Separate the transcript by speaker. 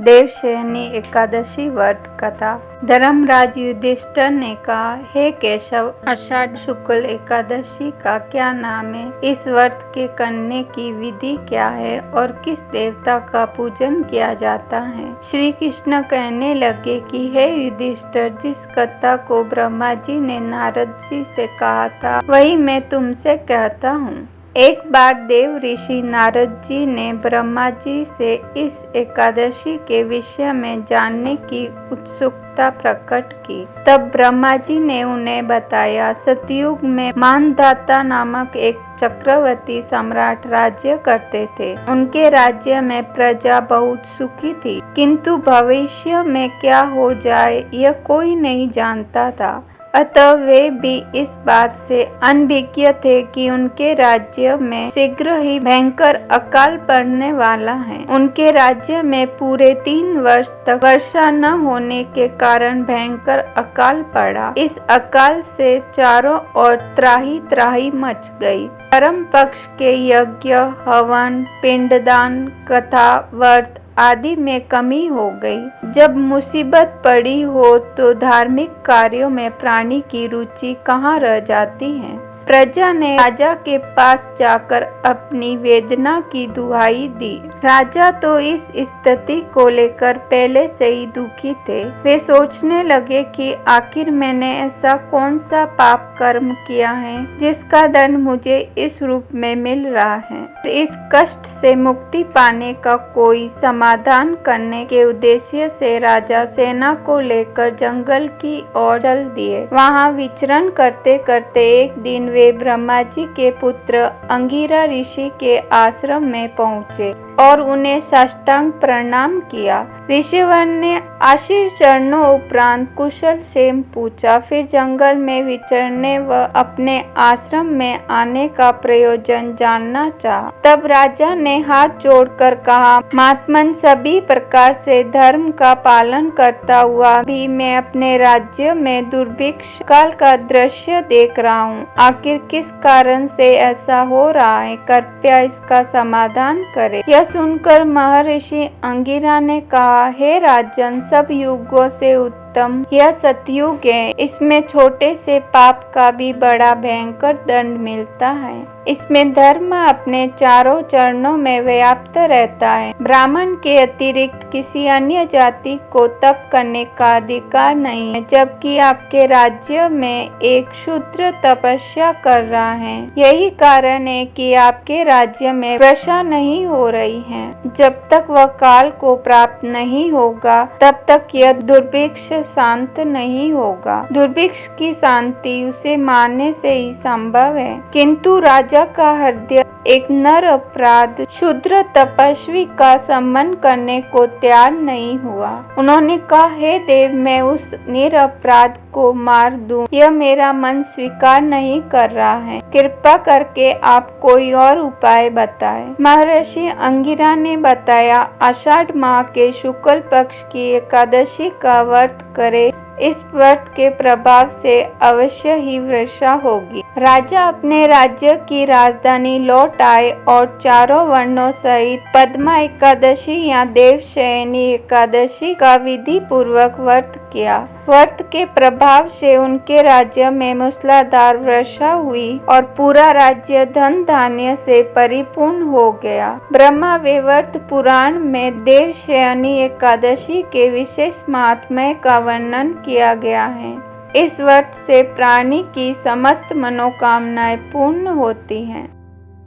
Speaker 1: देवशयनी एकादशी व्रत कथा। धर्मराज युधिष्ठिर ने कहा, हे केशव, आषाढ़ शुक्ल एकादशी का क्या नाम है? इस व्रत के करने की विधि क्या है और किस देवता का पूजन किया जाता है? श्री कृष्ण कहने लगे कि हे युधिष्ठिर, जिस कथा को ब्रह्मा जी ने नारद जी से कहा था वही मैं तुमसे कहता हूँ। एक बार देव ऋषि नारद जी ने ब्रह्मा जी से इस एकादशी के विषय में जानने की उत्सुकता प्रकट की। तब ब्रह्मा जी ने उन्हें बताया, सतयुग में मानधाता नामक एक चक्रवर्ती सम्राट राज्य करते थे। उनके राज्य में प्रजा बहुत सुखी थी, किंतु भविष्य में क्या हो जाए यह कोई नहीं जानता था। अतः वे भी इस बात से अनभिज्ञ थे कि उनके राज्य में शीघ्र ही भयंकर अकाल पड़ने वाला है। उनके राज्य में पूरे 3 वर्ष तक वर्षा न होने के कारण भयंकर अकाल पड़ा। इस अकाल से चारों ओर त्राही त्राही मच गई। परम पक्ष के यज्ञ, हवन, पिंडदान, कथा, व्रत आदि में कमी हो गई। जब मुसीबत पड़ी हो तो धार्मिक कार्यों में प्राणी की रुचि कहाँ रह जाती है। प्रजा ने राजा के पास जाकर अपनी वेदना की दुहाई दी। राजा तो इस स्थिति को लेकर पहले से ही दुखी थे। वे सोचने लगे कि आखिर मैंने ऐसा कौन सा पाप कर्म किया है जिसका दंड मुझे इस रूप में मिल रहा है। इस कष्ट से मुक्ति पाने का कोई समाधान करने के उद्देश्य से राजा सेना को लेकर जंगल की ओर चल दिए। वहां विचरण करते करते एक दिन वे ब्रह्मा जी के पुत्र अंगिरा ऋषि के आश्रम में पहुँचे और उन्हें साष्टांग प्रणाम किया। ऋषिवर ने आशीर्वाद चरणों उपरांत कुशल क्षेम पूछा। फिर जंगल में विचरने व अपने आश्रम में आने का प्रयोजन जानना चाहा। तब राजा ने हाथ जोड़कर कहा, महात्मन, सभी प्रकार से धर्म का पालन करता हुआ भी मैं अपने राज्य में दुर्भिक्ष काल का दृश्य देख रहा हूँ। आखिर किस कारण से ऐसा हो रहा है? कृपया इसका समाधान करें। यह सुनकर महर्षि अंगिरा ने कहा, हे राजन, सब युगों से उत्तम यह सतयुग है। इसमें छोटे से पाप का भी बड़ा भयंकर दंड मिलता है। इसमें धर्म अपने चारों चरणों में व्याप्त रहता है। ब्राह्मण के अतिरिक्त किसी अन्य जाति को तप करने का अधिकार नहीं है, जबकि आपके राज्य में एक शूद्र तपस्या कर रहा है। यही कारण है कि आपके राज्य में वर्षा नहीं हो रही है। जब तक वह काल को प्राप्त नहीं होगा तब तक यह दुर्भिक्ष शांत नहीं होगा। दुर्भिक्ष की शांति उसे मारने से ही संभव है। किंतु राजा का हृदय एक नर अपराध शूद्र तपस्वी का सम्मान करने को तैयार नहीं हुआ। उन्होंने कहा, हे देव, मैं उस निरपराध को मार दूं, यह मेरा मन स्वीकार नहीं कर रहा है। कृपा करके आप कोई और उपाय बताएं। महर्षि अंगिरा ने बताया, आषाढ़ माह के शुक्ल पक्ष की एकादशी का व्रत करे। इस व्रत के प्रभाव से अवश्य ही वर्षा होगी। राजा अपने राज्य की राजधानी लौट आए और चारों वर्णों सहित पद्मा एकादशी या देवशयनी एकादशी का विधि पूर्वक व्रत किया। व्रत के प्रभाव से उनके राज्य में मूसलाधार वर्षा हुई और पूरा राज्य धन धान्य से परिपूर्ण हो गया। ब्रह्मा वैवर्त पुराण में देवशयनी एकादशी के विशेष महात्म्य का वर्णन किया गया है। इस व्रत से प्राणी की समस्त मनोकामनाएं पूर्ण होती हैं।